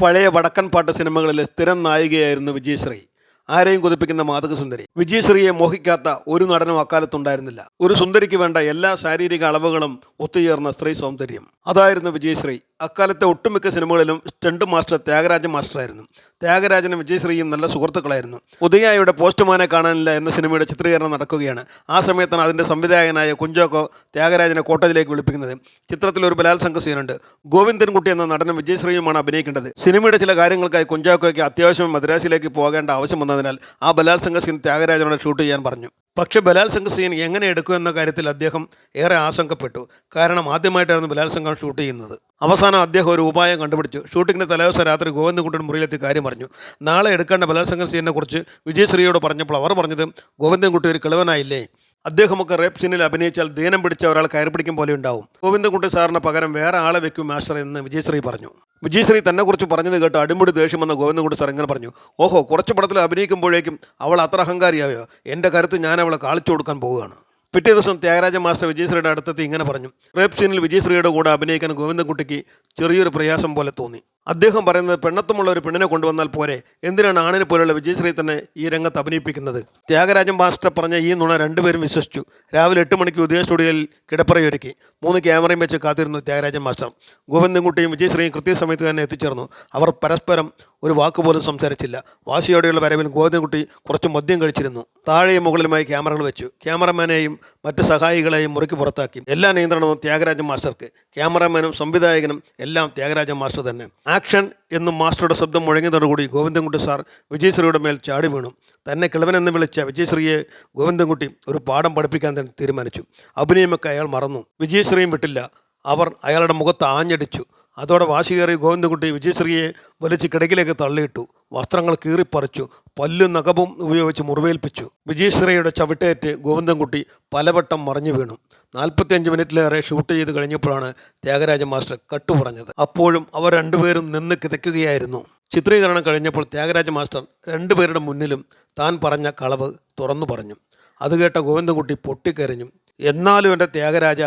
പഴയ വടക്കൻ പാട്ട് സിനിമകളിലെ സ്ഥിരം നായികയായിരുന്നു വിജയശ്രീ. ആരെയും കൊതിപ്പിക്കുന്ന മാതകസുന്ദരി. വിജയശ്രീയെ മോഹിക്കാത്ത ഒരു നടനും അക്കാലത്തുണ്ടായിരുന്നില്ല. ഒരു സുന്ദരിക്ക് വേണ്ട എല്ലാ ശാരീരിക അളവുകളും ഒത്തുചേർന്ന സ്ത്രീ സൗന്ദര്യം അതായിരുന്നു വിജയശ്രീ. അക്കാലത്തെ ഒട്ടുമിക്ക സിനിമകളിലും സ്റ്റണ്ട് മാസ്റ്റർ ത്യാഗരാജൻ മാസ്റ്ററായിരുന്നു. ത്യാഗരാജനും വിജയശ്രീയും നല്ല സുഹൃത്തുക്കളായിരുന്നു. ഉദയായുടെ പോസ്റ്റ്മാനെ കാണാനില്ല എന്ന സിനിമയുടെ ചിത്രീകരണം നടക്കുകയാണ്. ആ സമയത്താണ് അതിൻ്റെ സംവിധായകനായ കുഞ്ചാക്കോ ത്യാഗരാജനെ കോട്ടേജിലേക്ക് വിളിപ്പിക്കുന്നത്. ചിത്രത്തിൽ ഒരു ബലാത്സംഗ സീനുണ്ട്. ഗോവിന്ദൻകുട്ടി എന്ന നടനും വിജയശ്രീയുമാണ് അഭിനയിക്കേണ്ടത്. സിനിമയുടെ ചില കാര്യങ്ങൾക്കായി കുഞ്ചാക്കോയ്ക്ക് അത്യാവശ്യം മദ്രാസിലേക്ക് പോകേണ്ട ആവശ്യം വന്നതിനാൽ ആ ബലാത്സംഗ സീൻ ത്യാഗരാജനോട് ഷൂട്ട് ചെയ്യാൻ പറഞ്ഞു. പക്ഷേ ബലാത്സംഗ സീൻ എങ്ങനെ എടുക്കുമെന്ന കാര്യത്തിൽ അദ്ദേഹം ഏറെ ആശങ്കപ്പെട്ടു. കാരണം ആദ്യമായിട്ടായിരുന്നു ബലാത്സംഗം ഷൂട്ട് ചെയ്യുന്നത്. അവസാനം അദ്ദേഹം ഒരു ഉപായം കണ്ടുപിടിച്ചു. ഷൂട്ടിങ്ങിൻ്റെ തലേദിവസം രാത്രി ഗോവിന്ദൻകുട്ടിയുടെ മുറിയിലെത്തി കാര്യം പറഞ്ഞു. നാളെ എടുക്കേണ്ട ബലാത്സംഗ സീനിനെ കുറിച്ച് വിജയശ്രീയോട് പറഞ്ഞപ്പോൾ അവർ പറഞ്ഞത്, ഗോവിന്ദൻകുട്ടി ഒരു കിളവനായില്ലേ, അദ്ദേഹമൊക്കെ റേപ്പ് സീനിൽ അഭിനയിച്ചാൽ ദീനം പിടിച്ച ഒരാൾ കയറി പിടിക്കും പോലെ ഉണ്ടാവും. ഗോവിന്ദൻകുട്ടി സാറിന് പകരം വേറെ ആളെ വെക്കും മാസ്റ്റർ എന്ന് വിജയശ്രീ പറഞ്ഞു. വിജയശ്രീ തന്നെക്കുറിച്ച് പറഞ്ഞത് കേട്ട് അടിമുടി ദേഷ്യം വന്ന ഗോവിന്ദൻകുട്ടി സാർ ഇങ്ങനെ പറഞ്ഞു, ഓഹോ, കുറച്ച് പടത്തിൽ അഭിനയിക്കുമ്പോഴേക്കും അവൾ അത്ര അഹങ്കാരിയായോ, എൻ്റെ കരുത്ത് ഞാൻ അവളെ കാണിച്ചു കൊടുക്കാൻ പോവുകയാണ്. പിറ്റേ ദിവസം ത്യാഗരാജ മാസ്റ്റർ വിജയശ്രീയുടെ അടുത്തെത്തി ഇങ്ങനെ പറഞ്ഞു. റേപ്പ് സീനിൽ വിജയശ്രീയുടെ കൂടെ അഭിനയിക്കാൻ ഗോവിന്ദൻകുട്ടിക്ക് ചെറിയൊരു പ്രയാസം പോലെ തോന്നി. അദ്ദേഹം പറയുന്നത്, പെണ്ണത്തുമുള്ള ഒരു പെണ്ണിനെ കൊണ്ടുവന്നാൽ പോരെ, എന്തിനാണ് ആണിനെ പോലെയുള്ള വിജയശ്രീ തന്നെ ഈ രംഗത്ത് അഭിനയിപ്പിക്കുന്നത്? ത്യാഗരാജൻ മാസ്റ്റർ പറഞ്ഞ ഈ നുണ രണ്ടുപേരും വിശ്വസിച്ചു. രാവിലെ 8 മണിക്ക് ഉദയ സ്റ്റുഡിയോയിൽ കിടപ്പറയൊരുക്കി 3 ക്യാമറയും വെച്ച് കാത്തിരുന്നു ത്യാഗരാജൻ മാസ്റ്റർ. ഗോവിന്ദൻകുട്ടിയും വിജയശ്രീയും കൃത്യസമയത്ത് തന്നെ എത്തിച്ചേർന്നു. അവർ പരസ്പരം ഒരു വാക്കുപോലും സംസാരിച്ചില്ല. വാശിയോടെയുള്ള വരവിൽ ഗോവിന്ദൻകുട്ടി കുറച്ച് മദ്യം കഴിച്ചിരുന്നു. താഴെയും മുകളിലുമായി ക്യാമറകൾ വെച്ചു. ക്യാമറമാനെയും മറ്റ് സഹായികളെയും മുറിക്ക് പുറത്താക്കി. എല്ലാ നിയന്ത്രണവും ത്യാഗരാജൻ മാസ്റ്റർക്ക്. ക്യാമറമാനും സംവിധായകനും എല്ലാം ത്യാഗരാജൻ മാസ്റ്റർ തന്നെ. ആക്ഷൻ എന്നും മാസ്റ്ററുടെ ശബ്ദം മുഴങ്ങിയതോടുകൂടി ഗോവിന്ദൻകുട്ടി സാർ വിജയശ്രീയുടെ മേൽ ചാടി വീണു. തന്നെ കിളവനെന്ന് വിളിച്ച വിജയശ്രീയെ ഗോവിന്ദൻകുട്ടി ഒരു പാഠം പഠിപ്പിക്കാൻ തന്നെ തീരുമാനിച്ചു. അഭിനയമൊക്കെ അയാൾ മറന്നു. വിജയശ്രീയും വിട്ടില്ല. അവർ അയാളുടെ മുഖത്ത് ആഞ്ഞടിച്ചു. അതോടെ വാശികേറി ഗോവിന്ദൻകുട്ടി വിജയശ്രീയെ വലിച്ച് കിടക്കിലേക്ക് തള്ളിയിട്ടു. വസ്ത്രങ്ങൾ കീറിപ്പറിച്ചു. പല്ലും നഖവും ഉപയോഗിച്ച് മുറിവേൽപ്പിച്ചു. വിജയശ്രീയുടെ ചവിട്ടേറ്റ് ഗോവിന്ദൻകുട്ടി പലവട്ടം മറിഞ്ഞു വീണു. 45 മിനിറ്റിലേറെ ഷൂട്ട് ചെയ്ത് കഴിഞ്ഞപ്പോഴാണ് ത്യാഗരാജ മാസ്റ്റർ കട്ടു പറഞ്ഞത്. അപ്പോഴും അവർ രണ്ടുപേരും നിന്ന് കിതയ്ക്കുകയായിരുന്നു. ചിത്രീകരണം കഴിഞ്ഞപ്പോൾ ത്യാഗരാജ മാസ്റ്റർ രണ്ടുപേരുടെ മുന്നിലും താൻ പറഞ്ഞ കളവ് തുറന്നു പറഞ്ഞു. അത് കേട്ട ഗോവിന്ദൻകുട്ടി പൊട്ടിക്കരഞ്ഞു. എന്നാലും എൻ്റെ ത്യാഗരാജ,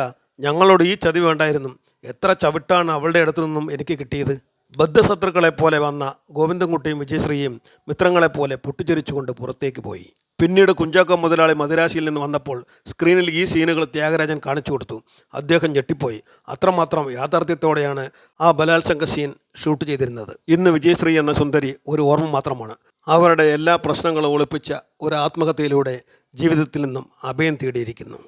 ഞങ്ങളോട് ഈ ചതി വേണ്ടായിരുന്നു. എത്ര ചവിട്ടാണ് അവളുടെ അടുത്തു നിന്നും എനിക്ക് കിട്ടിയത്. ബദ്ധശത്രുക്കളെപ്പോലെ വന്ന ഗോവിന്ദൻകുട്ടിയും വിജയശ്രീയും മിത്രങ്ങളെപ്പോലെ പൊട്ടിച്ചിരിച്ചുകൊണ്ട് പുറത്തേക്ക് പോയി. പിന്നീട് കുഞ്ചാക്കോ മുതലാളി മദിരാശിയിൽ നിന്ന് വന്നപ്പോൾ സ്ക്രീനിൽ ഈ സീനുകൾ ത്യാഗരാജൻ കാണിച്ചു കൊടുത്തു. അദ്ദേഹം ഞെട്ടിപ്പോയി. അത്രമാത്രം യാഥാർത്ഥ്യത്തോടെയാണ് ആ ബലാത്സംഗ സീൻ ഷൂട്ട് ചെയ്തിരുന്നത്. ഇന്ന് വിജയശ്രീ എന്ന സുന്ദരി ഒരു ഓർമ്മ മാത്രമാണ്. അവരുടെ എല്ലാ പ്രശ്നങ്ങളും ഒളിപ്പിച്ച ഒരു ആത്മഹത്യയിലൂടെ ജീവിതത്തിൽ നിന്നും അഭയം തേടിയിരിക്കുന്നു.